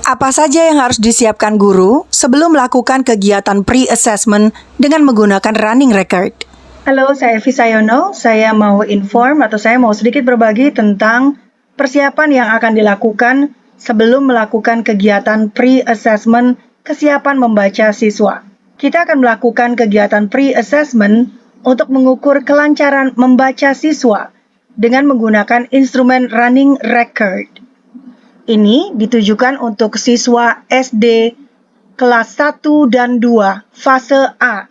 Apa saja yang harus disiapkan guru sebelum melakukan kegiatan pre-assessment dengan menggunakan running record? Halo, saya Evi Sayono. Saya mau sedikit berbagi tentang persiapan yang akan dilakukan sebelum melakukan kegiatan pre-assessment kesiapan membaca siswa. Kita akan melakukan kegiatan pre-assessment untuk mengukur kelancaran membaca siswa dengan menggunakan instrumen running record. Ini ditujukan untuk siswa SD kelas 1 dan 2 fase A.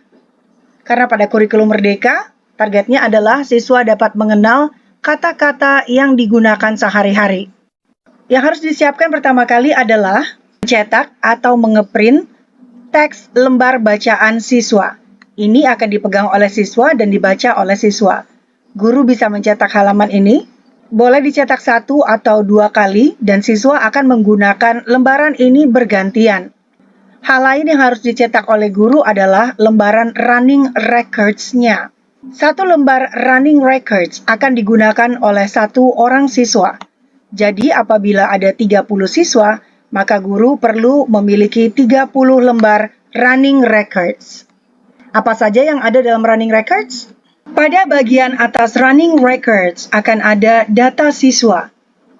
Karena pada kurikulum Merdeka, targetnya adalah siswa dapat mengenal kata-kata yang digunakan sehari-hari. Yang harus disiapkan pertama kali adalah mencetak atau mengeprint teks lembar bacaan siswa. Ini akan dipegang oleh siswa dan dibaca oleh siswa. Guru bisa mencetak halaman ini, boleh dicetak 1 atau 2 kali, dan siswa akan menggunakan lembaran ini bergantian. Hal lain yang harus dicetak oleh guru adalah lembaran running records-nya. Satu lembar running records akan digunakan oleh 1 orang siswa. Jadi apabila ada 30 siswa, maka guru perlu memiliki 30 lembar running records. Apa saja yang ada dalam running records? Pada bagian atas running records akan ada data siswa.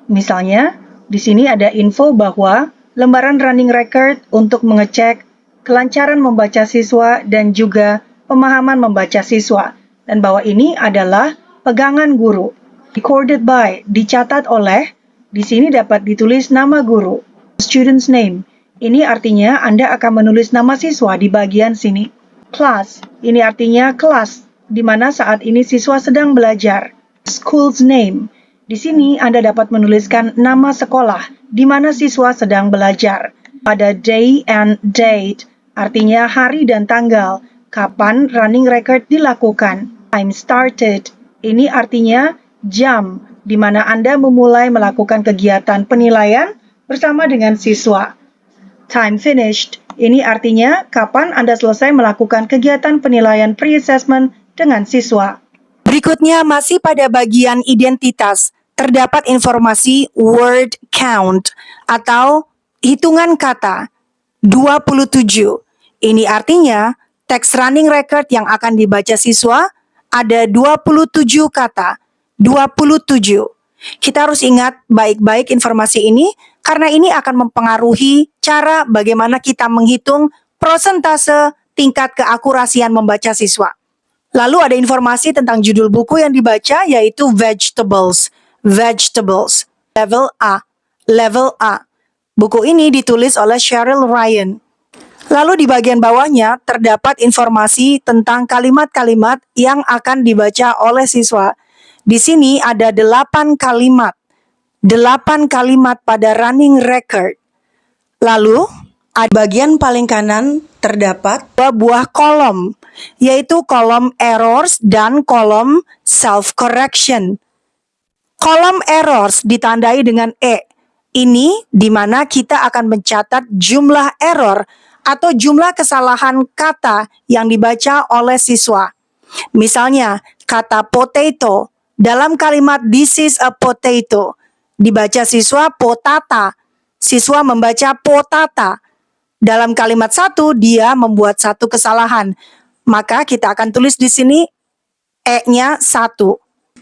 Misalnya, di sini ada info bahwa lembaran running record untuk mengecek kelancaran membaca siswa dan juga pemahaman membaca siswa. Dan bahwa ini adalah pegangan guru. Recorded by, dicatat oleh, di sini dapat ditulis nama guru. Student's name, ini artinya Anda akan menulis nama siswa di bagian sini. Class, ini artinya kelas, di mana saat ini siswa sedang belajar. School's name, di sini Anda dapat menuliskan nama sekolah di mana siswa sedang belajar. Pada day and date, artinya hari dan tanggal, kapan running record dilakukan. Time started, ini artinya jam, di mana Anda memulai melakukan kegiatan penilaian bersama dengan siswa. Time finished, ini artinya kapan Anda selesai melakukan kegiatan penilaian pre-assessment dengan siswa. Berikutnya masih pada bagian identitas, terdapat informasi word count atau hitungan kata 27. Ini artinya teks running record yang akan dibaca siswa ada 27 kata, 27. Kita harus ingat baik-baik informasi ini karena ini akan mempengaruhi cara bagaimana kita menghitung prosentase tingkat keakurasian membaca siswa. Lalu ada informasi tentang judul buku yang dibaca yaitu Vegetables. Vegetables. Level A. Level A. Buku ini ditulis oleh Cheryl Ryan. Lalu di bagian bawahnya terdapat informasi tentang kalimat-kalimat yang akan dibaca oleh siswa. Di sini ada 8 kalimat. 8 kalimat pada running record. Lalu di bagian paling kanan terdapat 2 buah kolom, yaitu kolom errors dan kolom self-correction. Kolom errors ditandai dengan E. Ini di mana kita akan mencatat jumlah error atau jumlah kesalahan kata yang dibaca oleh siswa. Misalnya, kata potato dalam kalimat this is a potato dibaca siswa potata. Siswa membaca potata. Dalam kalimat 1 dia membuat 1 kesalahan. Maka kita akan tulis di sini E-nya 1.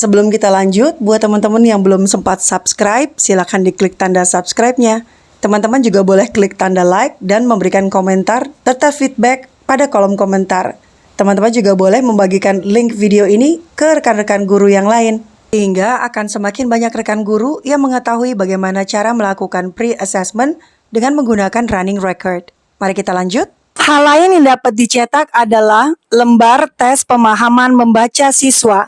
Sebelum kita lanjut, buat teman-teman yang belum sempat subscribe, silakan diklik tanda subscribe-nya. Teman-teman juga boleh klik tanda like dan memberikan komentar serta feedback pada kolom komentar. Teman-teman juga boleh membagikan link video ini ke rekan-rekan guru yang lain. Sehingga akan semakin banyak rekan guru yang mengetahui bagaimana cara melakukan pre-assessment dengan menggunakan running record. Mari kita lanjut. Hal lain yang dapat dicetak adalah lembar tes pemahaman membaca siswa.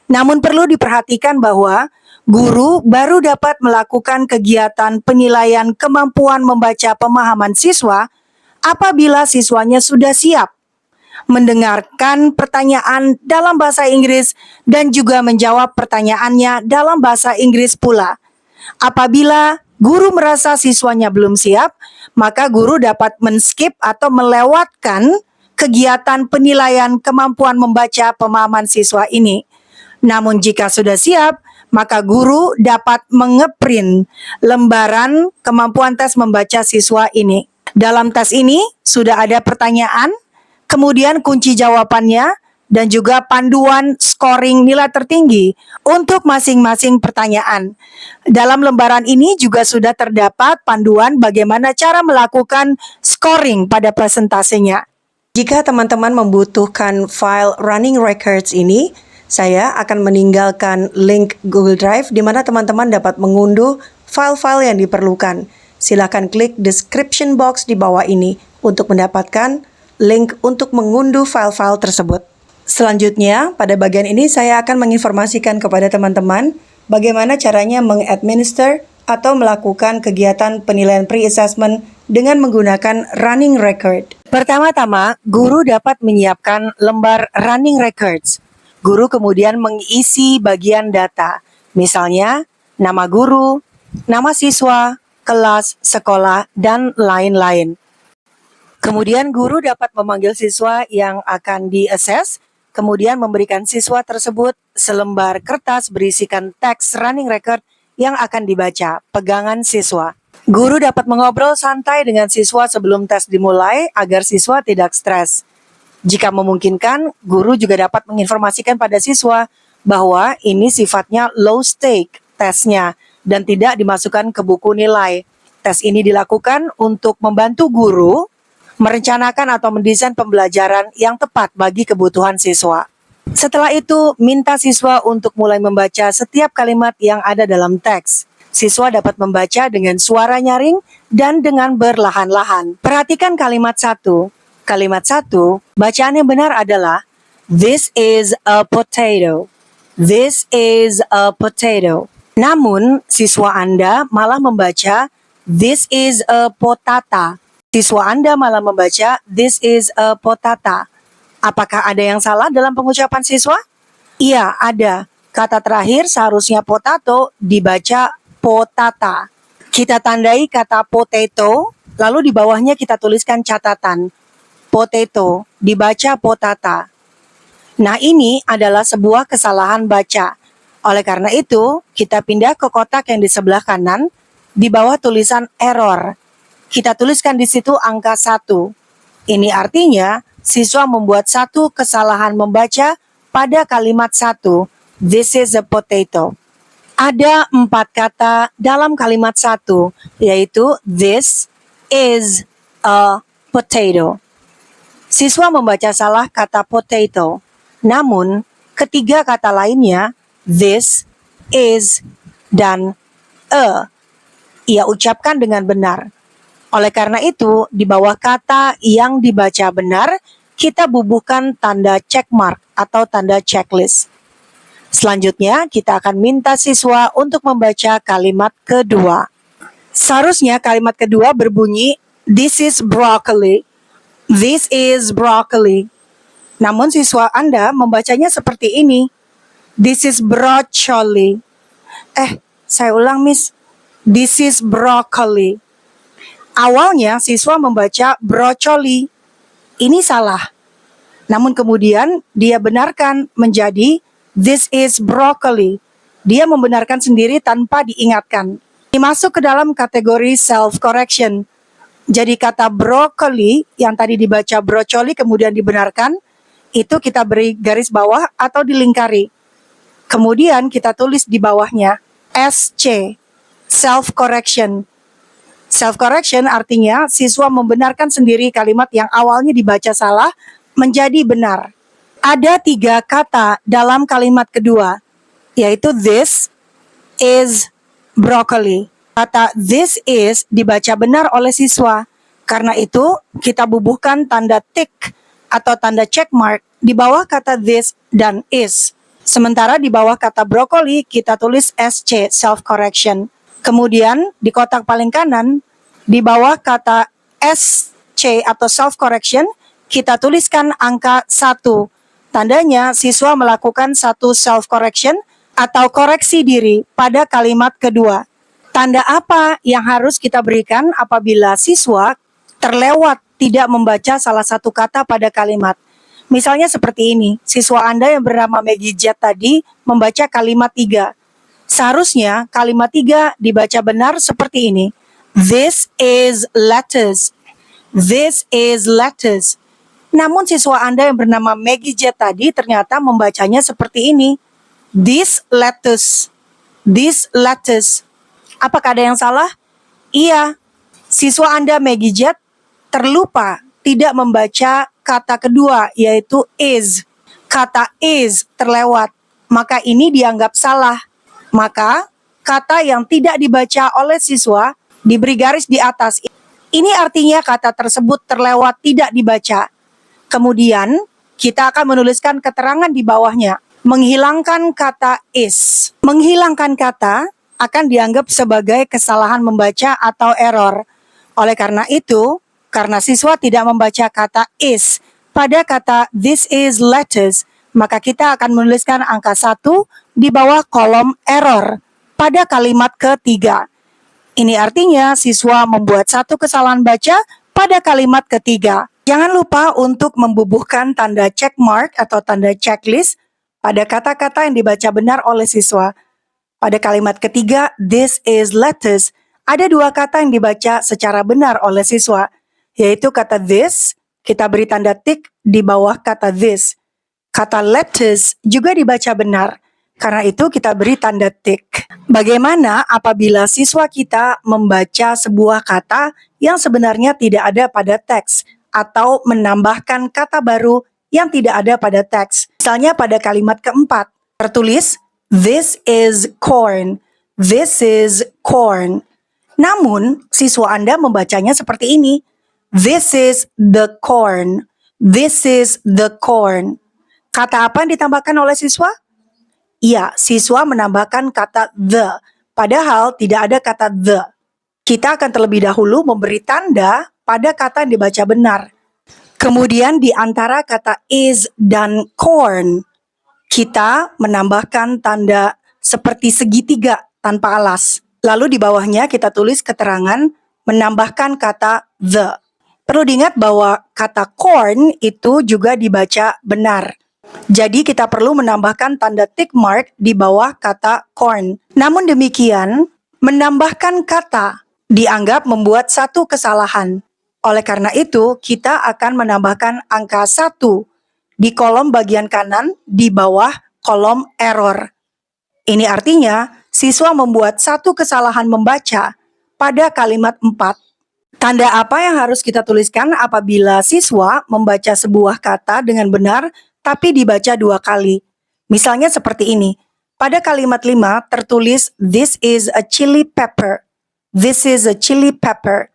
Namun perlu diperhatikan bahwa guru baru dapat melakukan kegiatan penilaian kemampuan membaca pemahaman siswa apabila siswanya sudah siap mendengarkan pertanyaan dalam bahasa Inggris dan juga menjawab pertanyaannya dalam bahasa Inggris pula. Apabila guru merasa siswanya belum siap, maka guru dapat men-skip atau melewatkan kegiatan penilaian kemampuan membaca pemahaman siswa ini. Namun jika sudah siap, maka guru dapat mengeprint lembaran kemampuan tes membaca siswa ini. Dalam tes ini sudah ada pertanyaan, kemudian kunci jawabannya, dan juga panduan scoring nilai tertinggi untuk masing-masing pertanyaan. Dalam lembaran ini juga sudah terdapat panduan bagaimana cara melakukan scoring pada presentasinya. Jika teman-teman membutuhkan file running records ini, saya akan meninggalkan link Google Drive di mana teman-teman dapat mengunduh file-file yang diperlukan. Silakan klik description box di bawah ini untuk mendapatkan link untuk mengunduh file-file tersebut. Selanjutnya, pada bagian ini saya akan menginformasikan kepada teman-teman bagaimana caranya mengadminister atau melakukan kegiatan penilaian pre-assessment dengan menggunakan running record. Pertama-tama, guru dapat menyiapkan lembar running records. Guru kemudian mengisi bagian data, misalnya nama guru, nama siswa, kelas, sekolah, dan lain-lain. Kemudian guru dapat memanggil siswa yang akan di-assess, kemudian memberikan siswa tersebut selembar kertas berisikan teks running record yang akan dibaca, pegangan siswa. Guru dapat mengobrol santai dengan siswa sebelum tes dimulai agar siswa tidak stres. Jika memungkinkan, guru juga dapat menginformasikan pada siswa bahwa ini sifatnya low stake tesnya dan tidak dimasukkan ke buku nilai. Tes ini dilakukan untuk membantu guru merencanakan atau mendesain pembelajaran yang tepat bagi kebutuhan siswa. Setelah itu, minta siswa untuk mulai membaca setiap kalimat yang ada dalam teks. Siswa dapat membaca dengan suara nyaring dan dengan berlahan-lahan. Perhatikan kalimat 1. Kalimat 1, bacaan yang benar adalah "This is a potato." This is a potato. Namun, siswa Anda malah membaca "This is a potata." Siswa Anda malah membaca "This is a potata." Apakah ada yang salah dalam pengucapan siswa? Iya, ada. Kata terakhir seharusnya potato dibaca potata. Kita tandai kata potato, lalu di bawahnya kita tuliskan catatan. Potato dibaca potata. Nah, ini adalah sebuah kesalahan baca. Oleh karena itu, kita pindah ke kotak yang di sebelah kanan, di bawah tulisan error. Kita tuliskan di situ angka 1. Ini artinya siswa membuat satu kesalahan membaca pada kalimat 1. This is a potato. Ada 4 kata dalam kalimat 1, yaitu this is a potato. Siswa membaca salah kata potato. Namun, ketiga kata lainnya, this, is, dan a, ia ucapkan dengan benar. Oleh karena itu, di bawah kata yang dibaca benar, kita bubuhkan tanda check mark atau tanda checklist. Selanjutnya, kita akan minta siswa untuk membaca kalimat kedua. Seharusnya kalimat kedua berbunyi, this is broccoli. This is broccoli. Namun siswa Anda membacanya seperti ini. This is broccoli. Saya ulang, Miss. This is broccoli. Awalnya siswa membaca brocoli. Ini salah. Namun kemudian dia benarkan menjadi this is broccoli. Dia membenarkan sendiri tanpa diingatkan. Ini masuk ke dalam kategori self-correction. Jadi kata broccoli yang tadi dibaca brocoli kemudian dibenarkan, itu kita beri garis bawah atau dilingkari. Kemudian kita tulis di bawahnya SC, self-correction. Self-correction artinya siswa membenarkan sendiri kalimat yang awalnya dibaca salah menjadi benar. Ada 3 kata dalam kalimat kedua, yaitu this is broccoli. Kata this is dibaca benar oleh siswa. Karena itu kita bubuhkan tanda tick atau tanda check mark di bawah kata this dan is. Sementara di bawah kata broccoli kita tulis SC, self-correction. Kemudian di kotak paling kanan, di bawah kata SC atau self-correction, kita tuliskan angka 1. Tandanya siswa melakukan satu self-correction atau koreksi diri pada kalimat kedua. Tanda apa yang harus kita berikan apabila siswa terlewat tidak membaca salah satu kata pada kalimat? Misalnya seperti ini, siswa Anda yang bernama Maggie Jet tadi membaca kalimat 3. Seharusnya kalimat 3 dibaca benar seperti ini. This is lettuce. This is lettuce. Namun siswa Anda yang bernama Maggie J tadi ternyata membacanya seperti ini. This lettuce. This lettuce. Apakah ada yang salah? Iya. Siswa Anda Maggie J terlupa tidak membaca kata kedua yaitu is. Kata is terlewat. Maka ini dianggap salah. Maka kata yang tidak dibaca oleh siswa diberi garis di atas. Ini artinya kata tersebut terlewat tidak dibaca. Kemudian kita akan menuliskan keterangan di bawahnya. Menghilangkan kata is. Menghilangkan kata akan dianggap sebagai kesalahan membaca atau error. Oleh karena itu, karena siswa tidak membaca kata is pada kata this is lettuce, maka kita akan menuliskan angka 1 di bawah kolom error pada kalimat ketiga. Ini artinya siswa membuat satu kesalahan baca pada kalimat ketiga. Jangan lupa untuk membubuhkan tanda check mark atau tanda checklist pada kata-kata yang dibaca benar oleh siswa. Pada kalimat ketiga, this is lettuce, ada 2 kata yang dibaca secara benar oleh siswa, yaitu kata this, kita beri tanda tik di bawah kata this. Kata lettuce juga dibaca benar, karena itu kita beri tanda tik. Bagaimana apabila siswa kita membaca sebuah kata yang sebenarnya tidak ada pada teks, atau menambahkan kata baru yang tidak ada pada teks? Misalnya pada kalimat keempat, tertulis, this is corn, this is corn. Namun, siswa Anda membacanya seperti ini, this is the corn, this is the corn. Kata apa yang ditambahkan oleh siswa? Iya, siswa menambahkan kata the, padahal tidak ada kata the. Kita akan terlebih dahulu memberi tanda pada kata yang dibaca benar. Kemudian di antara kata is dan corn, kita menambahkan tanda seperti segitiga tanpa alas. Lalu di bawahnya kita tulis keterangan menambahkan kata the. Perlu diingat bahwa kata corn itu juga dibaca benar. Jadi kita perlu menambahkan tanda tick mark di bawah kata corn. Namun demikian, menambahkan kata dianggap membuat satu kesalahan. Oleh karena itu, kita akan menambahkan angka 1 di kolom bagian kanan di bawah kolom error. Ini artinya, siswa membuat satu kesalahan membaca pada kalimat 4. Tanda apa yang harus kita tuliskan apabila siswa membaca sebuah kata dengan benar tapi dibaca 2 kali? Misalnya seperti ini. Pada kalimat 5 tertulis this is a chili pepper. This is a chili pepper.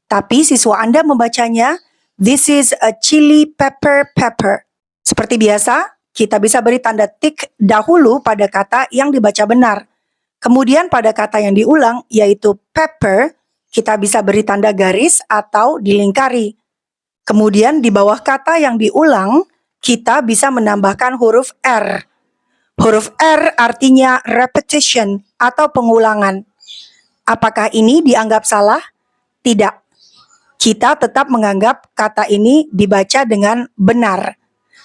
Tapi siswa Anda membacanya this is a chili pepper pepper. Seperti biasa, kita bisa beri tanda tik dahulu pada kata yang dibaca benar. Kemudian pada kata yang diulang yaitu pepper, kita bisa beri tanda garis atau dilingkari. Kemudian di bawah kata yang diulang, kita bisa menambahkan huruf R. Huruf R artinya repetition atau pengulangan. Apakah ini dianggap salah? Tidak. Kita tetap menganggap kata ini dibaca dengan benar.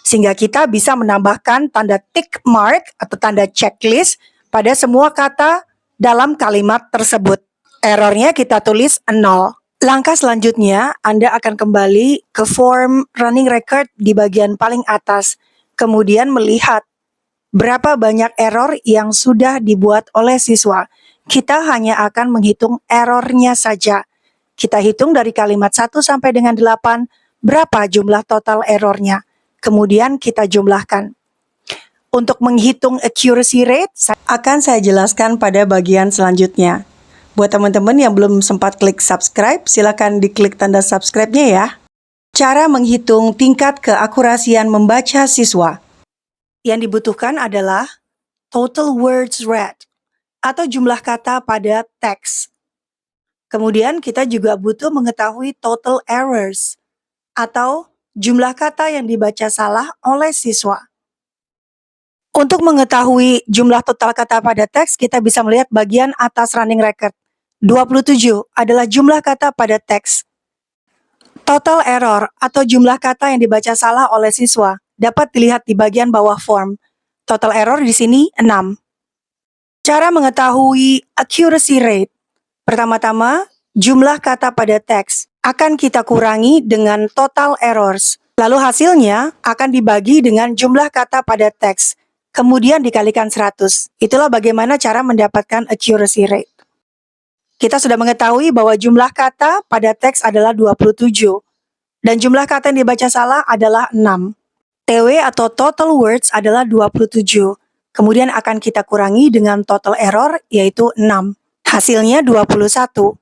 Sehingga kita bisa menambahkan tanda tick mark atau tanda checklist pada semua kata dalam kalimat tersebut. Errornya kita tulis 0. Langkah selanjutnya, Anda akan kembali ke form running record di bagian paling atas. Kemudian melihat berapa banyak error yang sudah dibuat oleh siswa. Kita hanya akan menghitung errornya saja. Kita hitung dari kalimat 1 sampai dengan 8, berapa jumlah total errornya. Kemudian kita jumlahkan. Untuk menghitung accuracy rate, akan saya jelaskan pada bagian selanjutnya. Buat teman-teman yang belum sempat klik subscribe, silakan diklik tanda subscribe-nya ya. Cara menghitung tingkat keakurasian membaca siswa. Yang dibutuhkan adalah total words read, atau jumlah kata pada teks. Kemudian kita juga butuh mengetahui total errors, atau jumlah kata yang dibaca salah oleh siswa. Untuk mengetahui jumlah total kata pada teks, kita bisa melihat bagian atas running record. 27 adalah jumlah kata pada teks. Total error atau jumlah kata yang dibaca salah oleh siswa dapat dilihat di bagian bawah form. Total error di sini 6. Cara mengetahui accuracy rate. Pertama-tama, jumlah kata pada teks akan kita kurangi dengan total errors. Lalu hasilnya akan dibagi dengan jumlah kata pada teks, kemudian dikalikan 100. Itulah bagaimana cara mendapatkan accuracy rate. Kita sudah mengetahui bahwa jumlah kata pada teks adalah 27, dan jumlah kata yang dibaca salah adalah 6. TW atau total words adalah 27. Kemudian akan kita kurangi dengan total error yaitu 6. Hasilnya 21.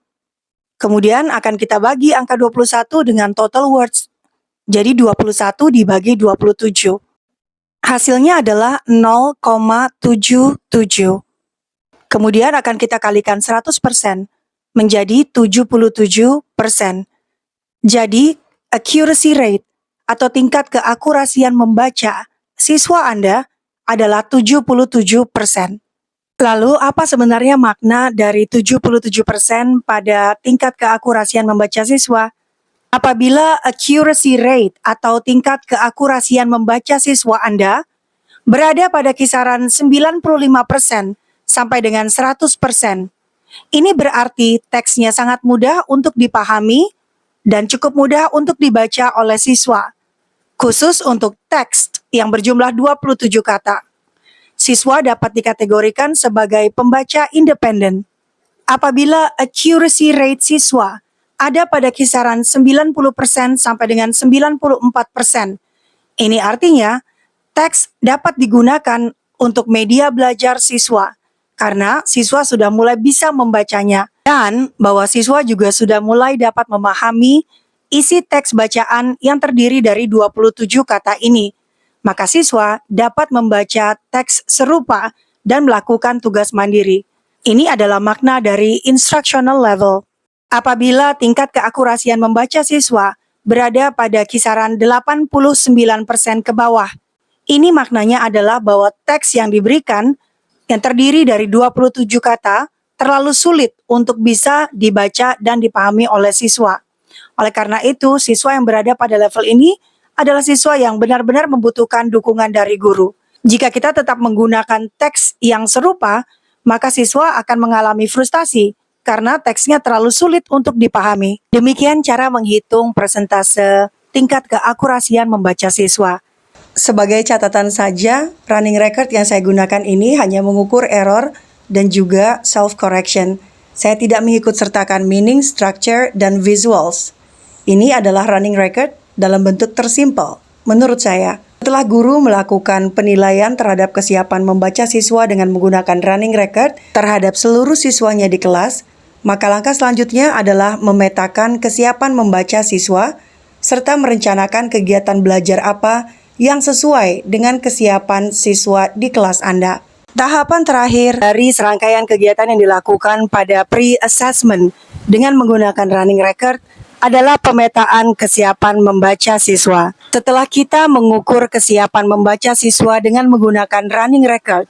Kemudian akan kita bagi angka 21 dengan total words. Jadi 21 dibagi 27. Hasilnya adalah 0,77. Kemudian akan kita kalikan 100% menjadi 77%. Jadi accuracy rate atau tingkat keakurasian membaca siswa Anda adalah 77%. Lalu apa sebenarnya makna dari 77% pada tingkat keakurasian membaca siswa? Apabila accuracy rate atau tingkat keakurasian membaca siswa Anda berada pada kisaran 95% sampai dengan 100%, ini berarti teksnya sangat mudah untuk dipahami dan cukup mudah untuk dibaca oleh siswa. Khusus untuk teks yang berjumlah 27 kata, siswa dapat dikategorikan sebagai pembaca independen. Apabila accuracy rate siswa ada pada kisaran 90% sampai dengan 94%, ini artinya teks dapat digunakan untuk media belajar siswa karena siswa sudah mulai bisa membacanya dan bahwa siswa juga sudah mulai dapat memahami isi teks bacaan yang terdiri dari 27 kata ini. Maka siswa dapat membaca teks serupa dan melakukan tugas mandiri. Ini adalah makna dari instructional level. Apabila tingkat keakurasian membaca siswa berada pada kisaran 89% ke bawah, ini maknanya adalah bahwa teks yang diberikan yang terdiri dari 27 kata terlalu sulit untuk bisa dibaca dan dipahami oleh siswa. Oleh karena itu, siswa yang berada pada level ini adalah siswa yang benar-benar membutuhkan dukungan dari guru. Jika kita tetap menggunakan teks yang serupa, maka siswa akan mengalami frustasi karena teksnya terlalu sulit untuk dipahami. Demikian cara menghitung persentase tingkat keakurasian membaca siswa. Sebagai catatan saja, running record yang saya gunakan ini hanya mengukur error dan juga self-correction. Saya tidak mengikut sertakan meaning, structure, dan visuals. Ini adalah running record dalam bentuk tersimpel, menurut saya. Setelah guru melakukan penilaian terhadap kesiapan membaca siswa dengan menggunakan running record terhadap seluruh siswanya di kelas, maka langkah selanjutnya adalah memetakan kesiapan membaca siswa, serta merencanakan kegiatan belajar apa yang sesuai dengan kesiapan siswa di kelas Anda. Tahapan terakhir dari serangkaian kegiatan yang dilakukan pada pre-assessment dengan menggunakan running record adalah pemetaan kesiapan membaca siswa. Setelah kita mengukur kesiapan membaca siswa dengan menggunakan running record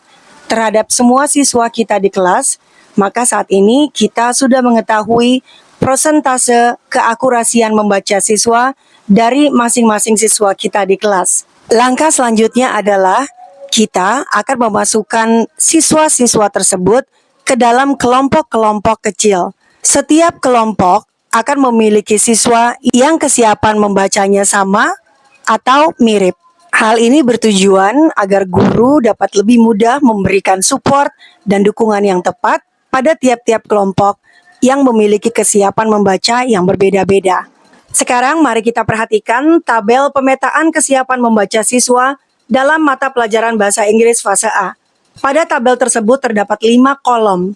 terhadap semua siswa kita di kelas, maka saat ini kita sudah mengetahui persentase keakurasian membaca siswa dari masing-masing siswa kita di kelas. Langkah selanjutnya adalah kita akan memasukkan siswa-siswa tersebut ke dalam kelompok-kelompok kecil. Setiap kelompok akan memiliki siswa yang kesiapan membacanya sama atau mirip. Hal ini bertujuan agar guru dapat lebih mudah memberikan support dan dukungan yang tepat pada tiap-tiap kelompok yang memiliki kesiapan membaca yang berbeda-beda. Sekarang mari kita perhatikan tabel pemetaan kesiapan membaca siswa dalam mata pelajaran Bahasa Inggris fase A. Pada tabel tersebut terdapat 5 kolom.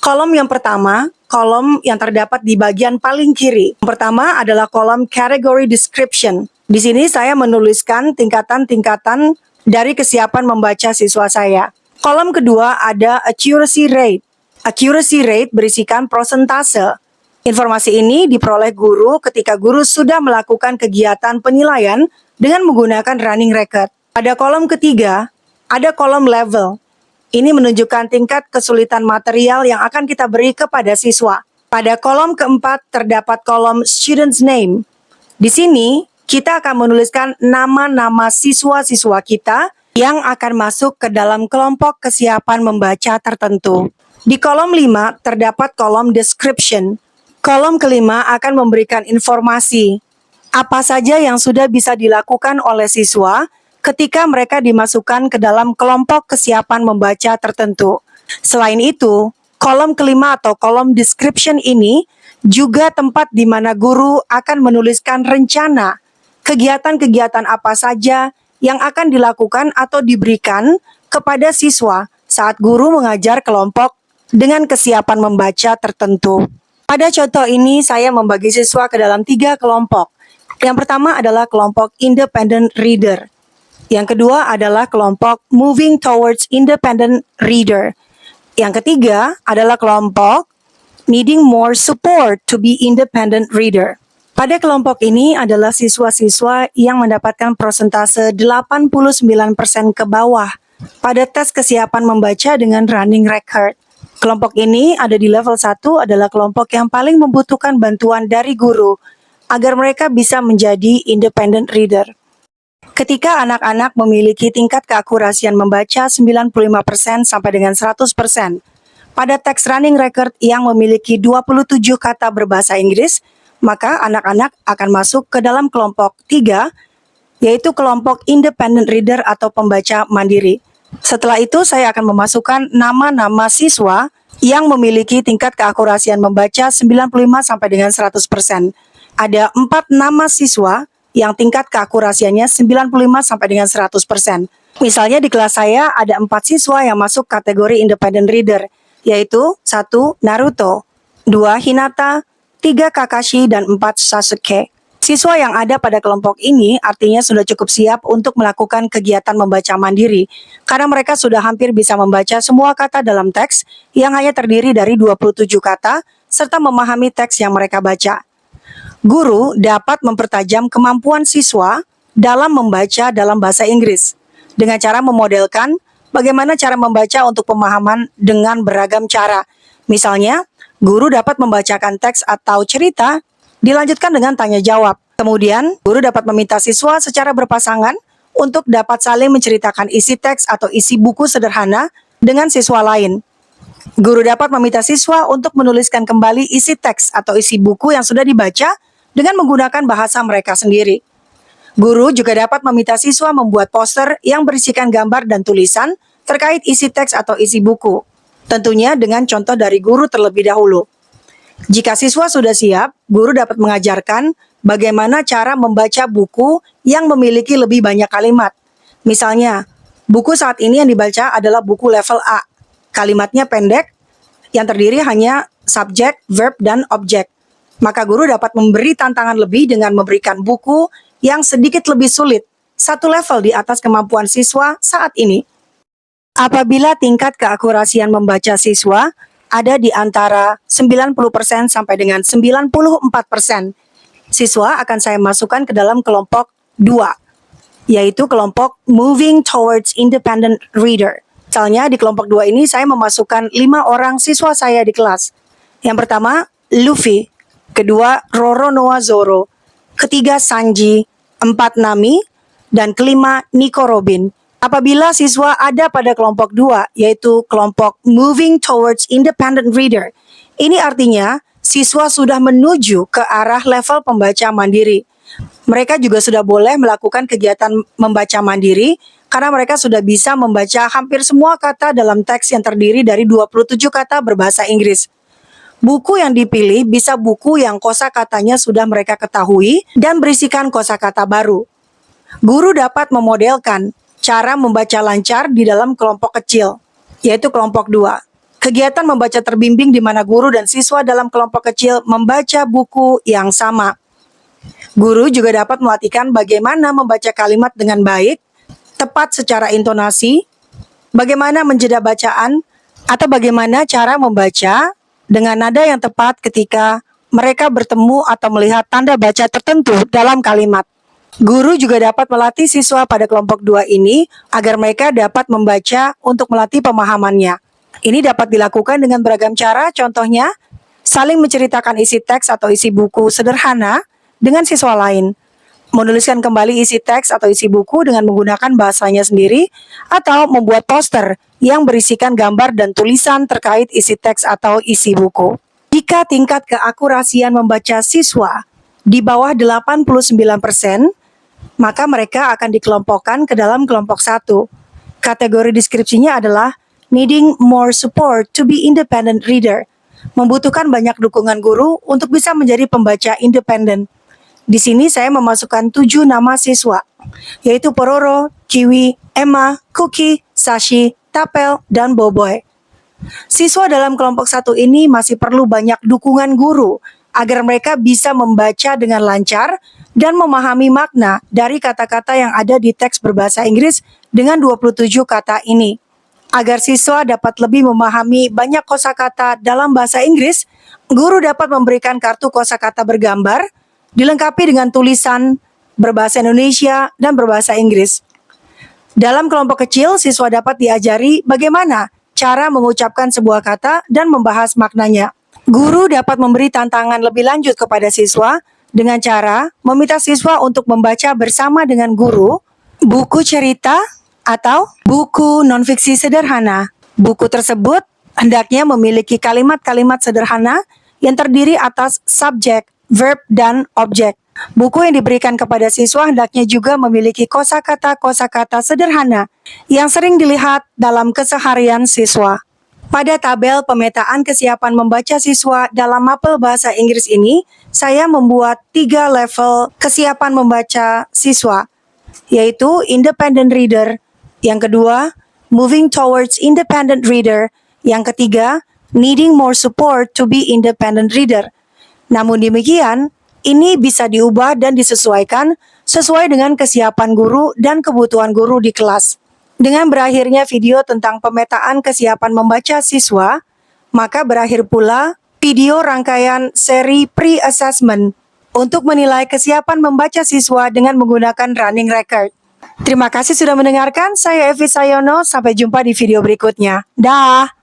Kolom yang pertama, kolom yang terdapat di bagian paling kiri. Yang pertama adalah kolom category description. Di sini saya menuliskan tingkatan-tingkatan dari kesiapan membaca siswa saya. Kolom kedua ada accuracy rate. Accuracy rate berisikan prosentase. Informasi ini diperoleh guru ketika guru sudah melakukan kegiatan penilaian dengan menggunakan running record. Pada kolom ketiga, ada kolom level. Ini menunjukkan tingkat kesulitan material yang akan kita beri kepada siswa. Pada kolom keempat terdapat kolom student's name. Di sini kita akan menuliskan nama-nama siswa-siswa kita yang akan masuk ke dalam kelompok kesiapan membaca tertentu. Di kolom 5 terdapat kolom description. Kolom kelima akan memberikan informasi apa saja yang sudah bisa dilakukan oleh siswa ketika mereka dimasukkan ke dalam kelompok kesiapan membaca tertentu. Selain itu, kolom kelima atau kolom description ini juga tempat di mana guru akan menuliskan rencana kegiatan-kegiatan apa saja yang akan dilakukan atau diberikan kepada siswa saat guru mengajar kelompok dengan kesiapan membaca tertentu. Pada contoh ini, saya membagi siswa ke dalam 3 kelompok. Yang pertama adalah kelompok independent reader. Yang kedua adalah kelompok moving towards independent reader. Yang ketiga adalah kelompok needing more support to be independent reader. Pada kelompok ini adalah siswa-siswa yang mendapatkan persentase 89% ke bawah pada tes kesiapan membaca dengan running record. Kelompok ini ada di level 1 adalah kelompok yang paling membutuhkan bantuan dari guru agar mereka bisa menjadi independent reader. Ketika anak-anak memiliki tingkat keakurasian membaca 95% sampai dengan 100%, pada teks running record yang memiliki 27 kata berbahasa Inggris, maka anak-anak akan masuk ke dalam kelompok 3, yaitu kelompok independent reader atau pembaca mandiri. Setelah itu, saya akan memasukkan nama-nama siswa yang memiliki tingkat keakurasian membaca 95 sampai dengan 100%. Ada 4 nama siswa yang tingkat keakurasiannya 95 sampai dengan 100%. Misalnya di kelas saya ada 4 siswa yang masuk kategori independent reader, yaitu 1. Naruto, 2. Hinata, 3. Kakashi, dan 4. Sasuke. Siswa yang ada pada kelompok ini artinya sudah cukup siap untuk melakukan kegiatan membaca mandiri, karena mereka sudah hampir bisa membaca semua kata dalam teks yang hanya terdiri dari 27 kata, serta memahami teks yang mereka baca. Guru dapat mempertajam kemampuan siswa dalam membaca dalam bahasa Inggris, dengan cara memodelkan bagaimana cara membaca untuk pemahaman dengan beragam cara. Misalnya, guru dapat membacakan teks atau cerita, dilanjutkan dengan tanya jawab. Kemudian, guru dapat meminta siswa secara berpasangan untuk dapat saling menceritakan isi teks atau isi buku sederhana dengan siswa lain. Guru dapat meminta siswa untuk menuliskan kembali isi teks atau isi buku yang sudah dibaca dengan menggunakan bahasa mereka sendiri. Guru juga dapat meminta siswa membuat poster yang berisikan gambar dan tulisan terkait isi teks atau isi buku. Tentunya dengan contoh dari guru terlebih dahulu. Jika siswa sudah siap, guru dapat mengajarkan bagaimana cara membaca buku yang memiliki lebih banyak kalimat. Misalnya, buku saat ini yang dibaca adalah buku level A. Kalimatnya pendek, yang terdiri hanya subjek, verb, dan objek. Maka guru dapat memberi tantangan lebih dengan memberikan buku yang sedikit lebih sulit, 1 level di atas kemampuan siswa saat ini. Apabila tingkat keakurasian membaca siswa ada di antara 90% sampai dengan 94%, siswa akan saya masukkan ke dalam kelompok 2, yaitu kelompok moving towards independent reader. Misalnya di kelompok 2 ini saya memasukkan 5 orang siswa saya di kelas. Yang pertama, Luffy. Kedua, Roronoa Zoro. Ketiga, Sanji. 4, Nami. Dan kelima, Nico Robin. Apabila siswa ada pada kelompok 2, yaitu kelompok moving towards independent reader, ini artinya siswa sudah menuju ke arah level pembaca mandiri. Mereka juga sudah boleh melakukan kegiatan membaca mandiri karena mereka sudah bisa membaca hampir semua kata dalam teks yang terdiri dari 27 kata berbahasa Inggris. Buku yang dipilih bisa buku yang kosakatanya sudah mereka ketahui dan berisikan kosakata baru. Guru dapat memodelkan cara membaca lancar di dalam kelompok kecil, yaitu kelompok 2. Kegiatan membaca terbimbing di mana guru dan siswa dalam kelompok kecil membaca buku yang sama. Guru juga dapat melatihkan bagaimana membaca kalimat dengan baik, tepat secara intonasi, bagaimana menjeda bacaan, atau bagaimana cara membaca dengan nada yang tepat ketika mereka bertemu atau melihat tanda baca tertentu dalam kalimat. Guru juga dapat melatih siswa pada kelompok 2 ini agar mereka dapat membaca untuk melatih pemahamannya. Ini dapat dilakukan dengan beragam cara, contohnya saling menceritakan isi teks atau isi buku sederhana dengan siswa lain, menuliskan kembali isi teks atau isi buku dengan menggunakan bahasanya sendiri, atau membuat poster yang berisikan gambar dan tulisan terkait isi teks atau isi buku. Jika tingkat keakurasian membaca siswa di bawah 89%, maka mereka akan dikelompokkan ke dalam kelompok 1. Kategori deskripsinya adalah needing more support to be independent reader, membutuhkan banyak dukungan guru untuk bisa menjadi pembaca independen. Di sini saya memasukkan 7 nama siswa, yaitu Pororo, Kiwi, Emma, Cookie, Sashi, Tapel, dan Boboy. Siswa dalam kelompok 1 ini masih perlu banyak dukungan guru agar mereka bisa membaca dengan lancar dan memahami makna dari kata-kata yang ada di teks berbahasa Inggris dengan 27 kata ini. Agar siswa dapat lebih memahami banyak kosakata dalam bahasa Inggris, guru dapat memberikan kartu kosakata bergambar, dilengkapi dengan tulisan berbahasa Indonesia dan berbahasa Inggris. Dalam kelompok kecil, siswa dapat diajari bagaimana cara mengucapkan sebuah kata dan membahas maknanya. Guru dapat memberi tantangan lebih lanjut kepada siswa dengan cara meminta siswa untuk membaca bersama dengan guru buku cerita atau buku nonfiksi sederhana. Buku tersebut hendaknya memiliki kalimat-kalimat sederhana yang terdiri atas subjek, verb, dan objek. Buku yang diberikan kepada siswa hendaknya juga memiliki kosakata-kosakata sederhana yang sering dilihat dalam keseharian siswa. Pada tabel pemetaan kesiapan membaca siswa dalam mapel bahasa Inggris ini, saya membuat 3 level kesiapan membaca siswa, yaitu independent reader, yang kedua, moving towards independent reader, yang ketiga, needing more support to be independent reader. Namun demikian, ini bisa diubah dan disesuaikan sesuai dengan kesiapan guru dan kebutuhan guru di kelas. Dengan berakhirnya video tentang pemetaan kesiapan membaca siswa, maka berakhir pula video rangkaian seri pre-assessment untuk menilai kesiapan membaca siswa dengan menggunakan running record. Terima kasih sudah mendengarkan, saya Evi Sayono, sampai jumpa di video berikutnya. Dah!